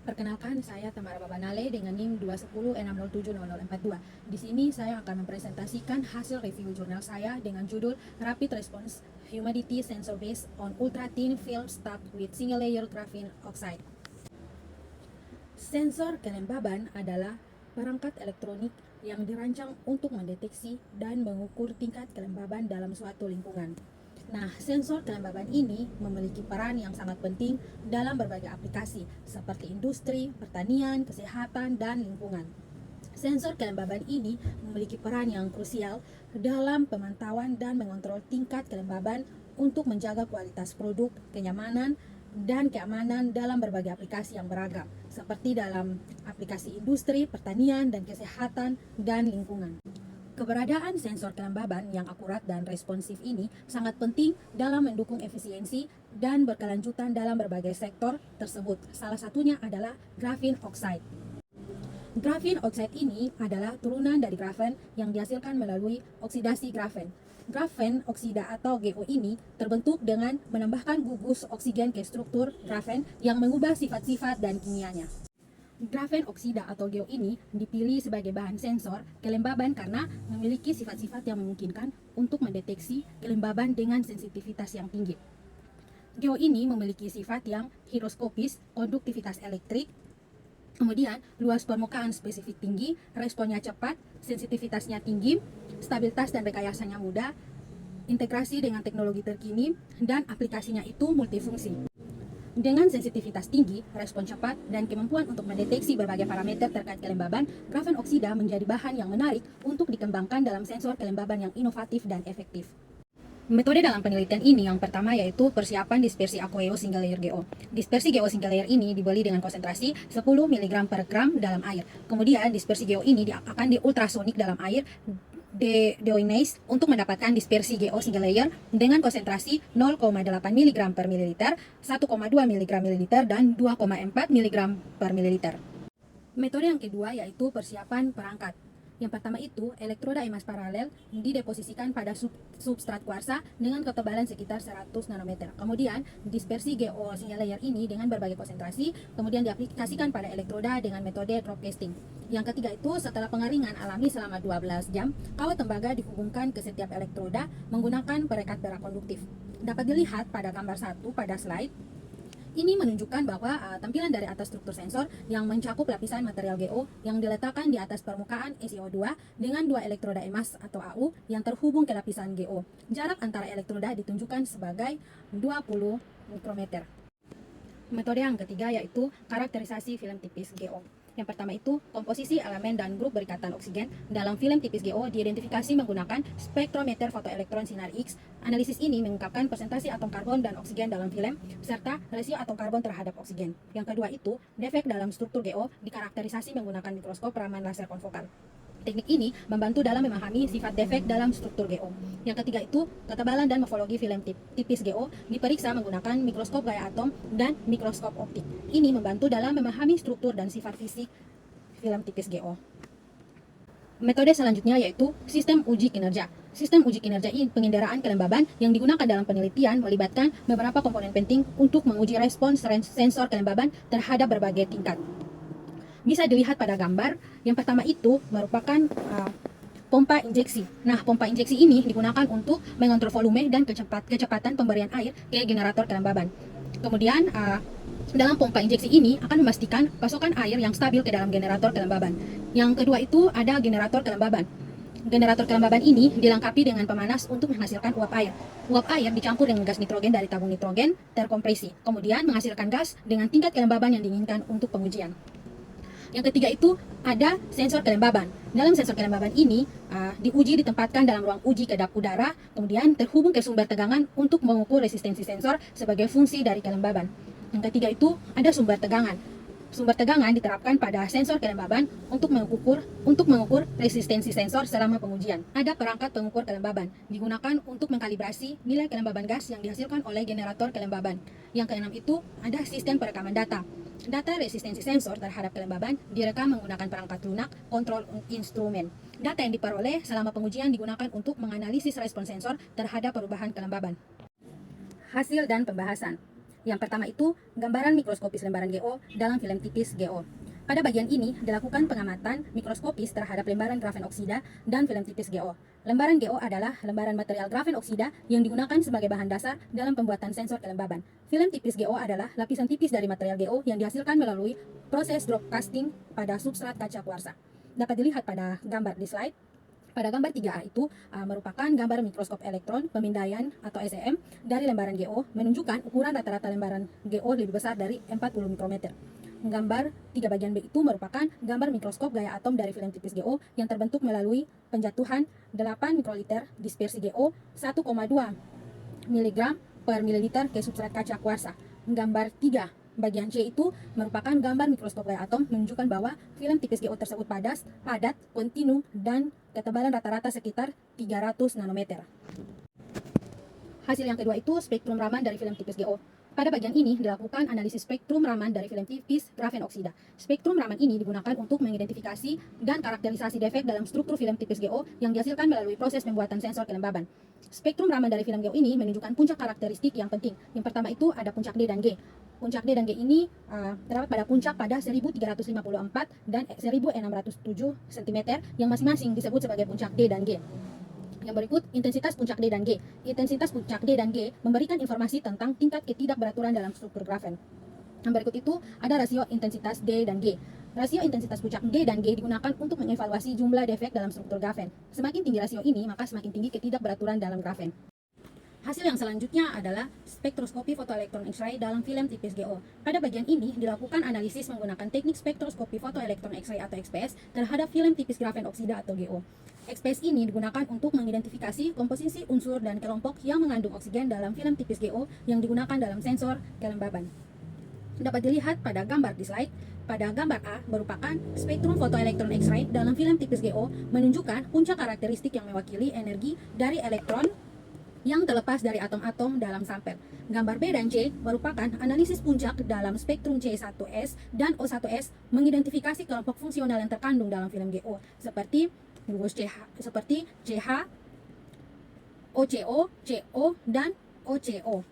Perkenalkan, saya Tamara Babanale dengan NIM 21060700042. Di sini saya akan mempresentasikan hasil review jurnal saya dengan judul Rapid Response Humidity Sensor Based on Ultra Thin Film Stacked with Single Layer Graphene Oxide. Sensor kelembaban adalah perangkat elektronik yang dirancang untuk mendeteksi dan mengukur tingkat kelembaban dalam suatu lingkungan. Nah, sensor kelembaban ini memiliki peran yang sangat penting dalam berbagai aplikasi seperti industri, pertanian, kesehatan, dan lingkungan. Sensor kelembaban ini memiliki peran yang krusial dalam pemantauan dan mengontrol tingkat kelembaban untuk menjaga kualitas produk, kenyamanan, dan keamanan dalam berbagai aplikasi yang beragam, seperti dalam aplikasi industri, pertanian, dan kesehatan, dan lingkungan. Keberadaan sensor kelembaban yang akurat dan responsif ini sangat penting dalam mendukung efisiensi dan berkelanjutan dalam berbagai sektor tersebut. Salah satunya adalah graphene oxide. Graphene oxide ini adalah turunan dari grafen yang dihasilkan melalui oksidasi grafen. Grafen oksida atau GO ini terbentuk dengan menambahkan gugus oksigen ke struktur grafen yang mengubah sifat-sifat dan kimianya. Grafen oksida atau GO ini dipilih sebagai bahan sensor kelembaban karena memiliki sifat-sifat yang memungkinkan untuk mendeteksi kelembaban dengan sensitivitas yang tinggi. GO ini memiliki sifat yang higroskopis, konduktivitas elektrik, kemudian luas permukaan spesifik tinggi, responnya cepat, sensitivitasnya tinggi, stabilitas dan rekayasanya mudah, integrasi dengan teknologi terkini, dan aplikasinya itu multifungsi. Dengan sensitivitas tinggi, respon cepat, dan kemampuan untuk mendeteksi berbagai parameter terkait kelembaban, grafen oksida menjadi bahan yang menarik untuk dikembangkan dalam sensor kelembaban yang inovatif dan efektif. Metode dalam penelitian ini yang pertama yaitu persiapan dispersi aqueo single layer GO. Dispersi GO single layer ini dibeli dengan konsentrasi 10 mg per gram dalam air. Kemudian dispersi GO ini akan diultrasonik dalam air deionase untuk mendapatkan dispersi GO single layer dengan konsentrasi 0,8 mg per mililiter, 1,2 mg mililiter, dan 2,4 mg per mililiter. Metode yang kedua yaitu persiapan perangkat. Yang pertama itu, elektroda emas paralel dideposisikan pada substrat kuarsa dengan ketebalan sekitar 100 nanometer. Kemudian, dispersi GO single layer ini dengan berbagai konsentrasi, kemudian diaplikasikan pada elektroda dengan metode drop casting. Yang ketiga itu, setelah pengeringan alami selama 12 jam, kawat tembaga dihubungkan ke setiap elektroda menggunakan perekat perak konduktif. Dapat dilihat pada gambar 1 pada slide. Ini menunjukkan bahwa tampilan dari atas struktur sensor yang mencakup lapisan material GO yang diletakkan di atas permukaan SiO2 dengan dua elektroda emas atau AU yang terhubung ke lapisan GO. Jarak antara elektroda ditunjukkan sebagai 20 mikrometer. Metode yang ketiga yaitu karakterisasi film tipis GO. Yang pertama itu, komposisi elemen dan grup berikatan oksigen dalam film tipis GO diidentifikasi menggunakan spektrometer fotoelektron sinar X. Analisis ini mengungkapkan persentase atom karbon dan oksigen dalam film, serta rasio atom karbon terhadap oksigen. Yang kedua itu, defek dalam struktur GO dikarakterisasi menggunakan mikroskop Raman laser konfokan. Teknik ini membantu dalam memahami sifat defek dalam struktur GO. Yang ketiga itu, ketebalan dan morfologi film tipis GO diperiksa menggunakan mikroskop gaya atom dan mikroskop optik. Ini membantu dalam memahami struktur dan sifat fisik film tipis GO. Metode selanjutnya yaitu sistem uji kinerja. Sistem uji kinerja ini pengendaraan kelembaban yang digunakan dalam penelitian melibatkan beberapa komponen penting untuk menguji respons sensor kelembaban terhadap berbagai tingkat. Bisa dilihat pada gambar, yang pertama itu merupakan pompa injeksi. Nah, pompa injeksi ini digunakan untuk mengontrol volume dan kecepatan pemberian air ke generator kelembaban. Kemudian, dalam pompa injeksi ini akan memastikan pasokan air yang stabil ke dalam generator kelembaban. Yang kedua itu ada generator kelembaban. Generator kelembaban ini dilengkapi dengan pemanas untuk menghasilkan uap air. Uap air dicampur dengan gas nitrogen dari tabung nitrogen terkompresi, kemudian menghasilkan gas dengan tingkat kelembaban yang diinginkan untuk pengujian. Yang ketiga itu ada sensor kelembaban. Dalam sensor kelembaban ini diuji ditempatkan dalam ruang uji kedap udara, kemudian terhubung ke sumber tegangan untuk mengukur resistensi sensor sebagai fungsi dari kelembaban. Yang ketiga itu ada sumber tegangan. Sumber tegangan diterapkan pada sensor kelembaban untuk mengukur resistensi sensor selama pengujian. Ada perangkat pengukur kelembaban digunakan untuk mengkalibrasi nilai kelembaban gas yang dihasilkan oleh generator kelembaban. Yang keenam itu ada sistem perekaman data. Data resistensi sensor terhadap kelembaban direkam menggunakan perangkat lunak kontrol instrumen. Data yang diperoleh selama pengujian digunakan untuk menganalisis respons sensor terhadap perubahan kelembaban. Hasil dan pembahasan. Yang pertama itu gambaran mikroskopis lembaran GO dalam film tipis GO. Pada bagian ini dilakukan pengamatan mikroskopis terhadap lembaran grafen oksida dan film tipis GO. Lembaran GO adalah lembaran material grafen oksida yang digunakan sebagai bahan dasar dalam pembuatan sensor kelembaban. Film tipis GO adalah lapisan tipis dari material GO yang dihasilkan melalui proses drop casting pada substrat kaca kuarsa. Dapat dilihat pada gambar di slide. Pada gambar 3A itu merupakan gambar mikroskop elektron pemindaian atau SEM dari lembaran GO, menunjukkan ukuran rata-rata lembaran GO lebih besar dari 40 mikrometer. Gambar 3 bagian B itu merupakan gambar mikroskop gaya atom dari film tipis GO yang terbentuk melalui penjatuhan 8 mikroliter dispersi GO 1,2 mg per mililiter ke substrat kaca kuarsa. Gambar 3 bagian C itu merupakan gambar mikroskop gaya atom menunjukkan bahwa film tipis GO tersebut padat, kontinu, dan ketebalan rata-rata sekitar 300 nanometer. Hasil yang kedua itu spektrum Raman dari film tipis GO. Pada bagian ini dilakukan analisis spektrum Raman dari film tipis grafen oksida. Spektrum Raman ini digunakan untuk mengidentifikasi dan karakterisasi defek dalam struktur film tipis GO yang dihasilkan melalui proses pembuatan sensor kelembaban. Spektrum Raman dari film GO ini menunjukkan puncak karakteristik yang penting. Yang pertama itu ada puncak D dan G. Puncak D dan G ini terdapat pada puncak pada 1354 dan 1607 cm yang masing-masing disebut sebagai puncak D dan G. Yang berikut, intensitas puncak D dan G. Intensitas puncak D dan G memberikan informasi tentang tingkat ketidakberaturan dalam struktur grafen. Yang berikut itu ada rasio intensitas D dan G. Rasio intensitas puncak D dan G digunakan untuk mengevaluasi jumlah defek dalam struktur grafen. Semakin tinggi rasio ini, maka semakin tinggi ketidakberaturan dalam grafen. Hasil yang selanjutnya adalah spektroskopi fotoelektron X-ray dalam film tipis GO. Pada bagian ini dilakukan analisis menggunakan teknik spektroskopi fotoelektron X-ray atau XPS terhadap film tipis grafen oksida atau GO. XPS ini digunakan untuk mengidentifikasi komposisi unsur dan kelompok yang mengandung oksigen dalam film tipis GO yang digunakan dalam sensor kelembaban. Dapat dilihat pada gambar di slide. Pada gambar A merupakan spektrum fotoelektron X-ray dalam film tipis GO menunjukkan puncak karakteristik yang mewakili energi dari elektron yang terlepas dari atom-atom dalam sampel. Gambar B dan C merupakan analisis puncak dalam spektrum C1s dan O1s mengidentifikasi kelompok fungsional yang terkandung dalam film GO seperti CH, OCO, CO, dan OCO.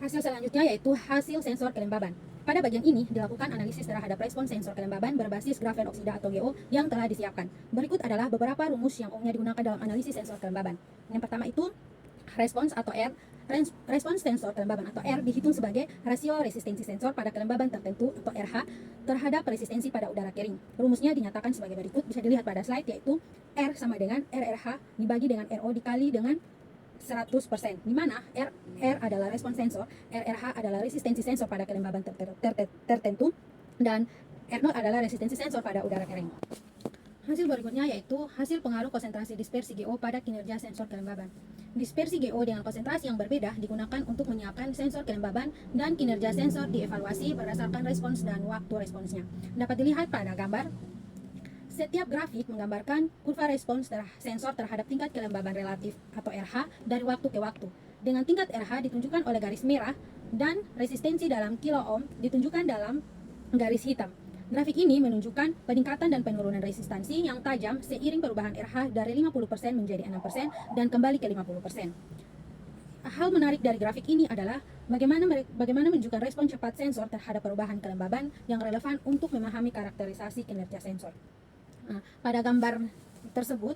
Hasil selanjutnya yaitu hasil sensor kelembaban. Pada bagian ini dilakukan analisis terhadap respons sensor kelembaban berbasis grafen oksida atau GO yang telah disiapkan. Berikut adalah beberapa rumus yang umumnya digunakan dalam analisis sensor kelembaban. Yang pertama itu respons atau R. Respons sensor kelembaban atau R dihitung sebagai rasio resistensi sensor pada kelembaban tertentu atau RH terhadap resistensi pada udara kering. Rumusnya dinyatakan sebagai berikut, bisa dilihat pada slide, yaitu R sama dengan RRH dibagi dengan RO dikali dengan 100%, di mana R adalah respons sensor, RRH adalah resistensi sensor pada kelembaban tertentu, dan R0 adalah resistensi sensor pada udara kering. Hasil berikutnya yaitu hasil pengaruh konsentrasi dispersi GO pada kinerja sensor kelembaban. Dispersi GO dengan konsentrasi yang berbeda digunakan untuk menyiapkan sensor kelembaban dan kinerja sensor dievaluasi berdasarkan respons dan waktu responsnya. Dapat dilihat pada gambar. Setiap grafik menggambarkan kurva respons sensor terhadap tingkat kelembaban relatif atau RH dari waktu ke waktu. Dengan tingkat RH ditunjukkan oleh garis merah dan resistensi dalam kilo ohm ditunjukkan dalam garis hitam. Grafik ini menunjukkan peningkatan dan penurunan resistansi yang tajam seiring perubahan RH dari 50% menjadi 6% dan kembali ke 50%. Hal menarik dari grafik ini adalah bagaimana menunjukkan respon cepat sensor terhadap perubahan kelembaban yang relevan untuk memahami karakterisasi kinerja sensor. Pada gambar tersebut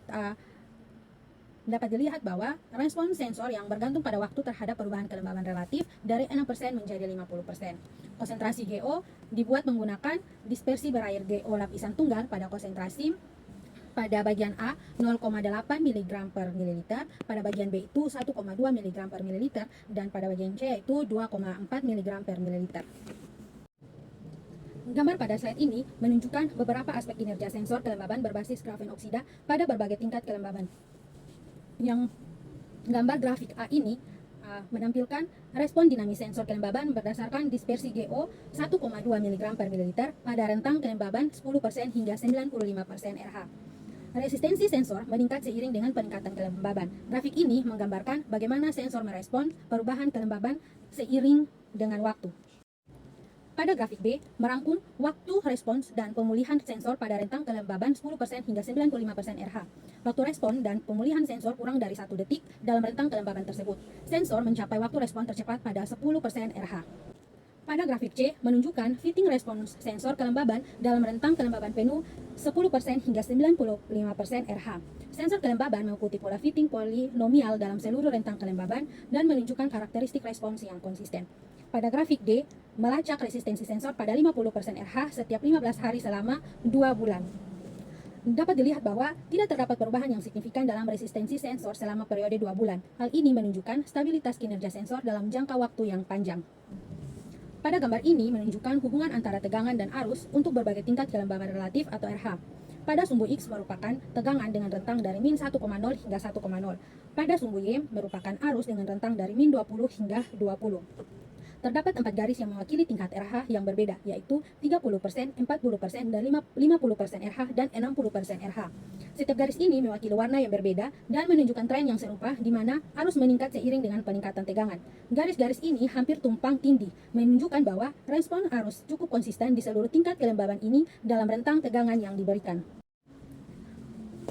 dapat dilihat bahwa respons sensor yang bergantung pada waktu terhadap perubahan kelembaban relatif dari 6% menjadi 50%. Konsentrasi GO dibuat menggunakan dispersi berair GO lapisan tunggal pada konsentrasi pada bagian A 0,8 mg per mililiter, pada bagian B itu 1,2 mg per mililiter, dan pada bagian C yaitu 2,4 mg per mililiter. Gambar pada slide ini menunjukkan beberapa aspek kinerja sensor kelembaban berbasis grafen oksida pada berbagai tingkat kelembaban. Yang gambar grafik A ini menampilkan respon dinamis sensor kelembaban berdasarkan dispersi GO 1,2 mg per mililiter pada rentang kelembaban 10% hingga 95% RH. Resistensi sensor meningkat seiring dengan peningkatan kelembaban. Grafik ini menggambarkan bagaimana sensor merespons perubahan kelembaban seiring dengan waktu. Pada grafik B, merangkum waktu respons dan pemulihan sensor pada rentang kelembaban 10% hingga 95% RH. Waktu respon dan pemulihan sensor kurang dari 1 detik dalam rentang kelembaban tersebut. Sensor mencapai waktu respon tercepat pada 10% RH. Pada grafik C, menunjukkan fitting respons sensor kelembaban dalam rentang kelembaban penuh 10% hingga 95% RH. Sensor kelembaban mengikuti pola fitting polinomial dalam seluruh rentang kelembaban dan menunjukkan karakteristik respons yang konsisten. Pada grafik D, melacak resistensi sensor pada 50% RH setiap 15 hari selama 2 bulan. Dapat dilihat bahwa tidak terdapat perubahan yang signifikan dalam resistensi sensor selama periode 2 bulan. Hal ini menunjukkan stabilitas kinerja sensor dalam jangka waktu yang panjang. Pada gambar ini menunjukkan hubungan antara tegangan dan arus untuk berbagai tingkat kelembaban relatif atau RH. Pada sumbu X merupakan tegangan dengan rentang dari min 1,0 hingga 1,0. Pada sumbu Y merupakan arus dengan rentang dari min 20 hingga 20. Terdapat 4 garis yang mewakili tingkat RH yang berbeda, yaitu 30%, 40%, dan 50% RH dan 60% RH. Setiap garis ini mewakili warna yang berbeda dan menunjukkan tren yang serupa di mana arus meningkat seiring dengan peningkatan tegangan. Garis-garis ini hampir tumpang tindih, menunjukkan bahwa respon arus cukup konsisten di seluruh tingkat kelembaban ini dalam rentang tegangan yang diberikan.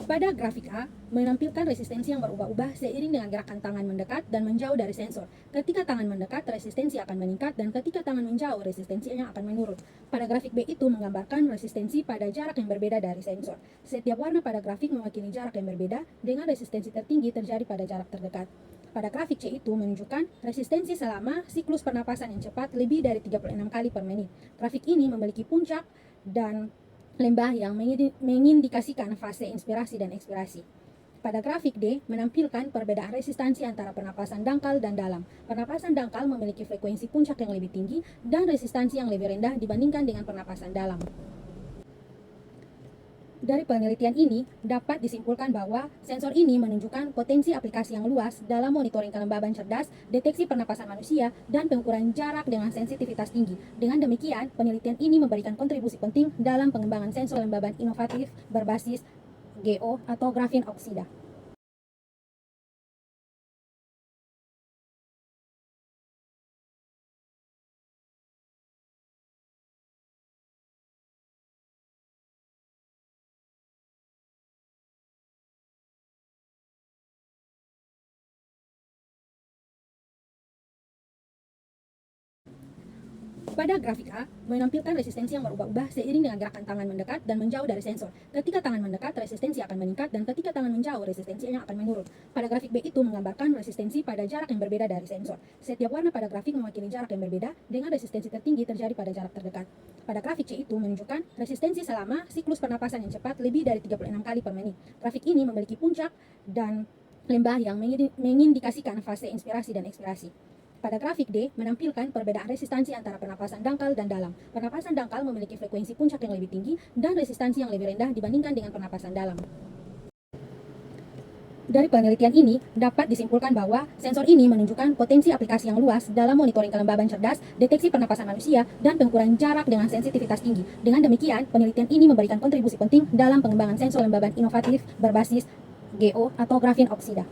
Pada grafik A, menampilkan resistensi yang berubah-ubah seiring dengan gerakan tangan mendekat dan menjauh dari sensor. Ketika tangan mendekat, resistensi akan meningkat, dan ketika tangan menjauh, resistensinya akan menurun. Pada grafik B itu menggambarkan resistensi pada jarak yang berbeda dari sensor. Setiap warna pada grafik mewakili jarak yang berbeda, dengan resistensi tertinggi terjadi pada jarak terdekat. Pada grafik C itu menunjukkan resistensi selama siklus pernapasan yang cepat lebih dari 36 kali per menit. Grafik ini memiliki puncak dan lembah yang mengindikasikan fase inspirasi dan ekspirasi. Pada grafik D, menampilkan perbedaan resistansi antara pernapasan dangkal dan dalam. Pernapasan dangkal memiliki frekuensi puncak yang lebih tinggi dan resistansi yang lebih rendah dibandingkan dengan pernapasan dalam. Dari penelitian ini, dapat disimpulkan bahwa sensor ini menunjukkan potensi aplikasi yang luas dalam monitoring kelembaban cerdas, deteksi pernapasan manusia, dan pengukuran jarak dengan sensitivitas tinggi. Dengan demikian, penelitian ini memberikan kontribusi penting dalam pengembangan sensor kelembaban inovatif berbasis GO atau grafin oksida. Pada grafik A, menampilkan resistensi yang berubah-ubah seiring dengan gerakan tangan mendekat dan menjauh dari sensor. Ketika tangan mendekat, resistensi akan meningkat, dan ketika tangan menjauh, resistensinya akan menurun. Pada grafik B itu menggambarkan resistensi pada jarak yang berbeda dari sensor. Setiap warna pada grafik mewakili jarak yang berbeda, dengan resistensi tertinggi terjadi pada jarak terdekat. Pada grafik C itu menunjukkan resistensi selama siklus pernapasan yang cepat lebih dari 36 kali per menit. Grafik ini memiliki puncak dan lembah yang mengindikasikan fase inspirasi dan ekspirasi. Pada grafik D, menampilkan perbedaan resistansi antara pernapasan dangkal dan dalam. Pernapasan dangkal memiliki frekuensi puncak yang lebih tinggi dan resistansi yang lebih rendah dibandingkan dengan pernapasan dalam. Dari penelitian ini, dapat disimpulkan bahwa sensor ini menunjukkan potensi aplikasi yang luas dalam monitoring kelembaban cerdas, deteksi pernapasan manusia, dan pengukuran jarak dengan sensitivitas tinggi. Dengan demikian, penelitian ini memberikan kontribusi penting dalam pengembangan sensor kelembaban inovatif berbasis GO atau grafin oksida.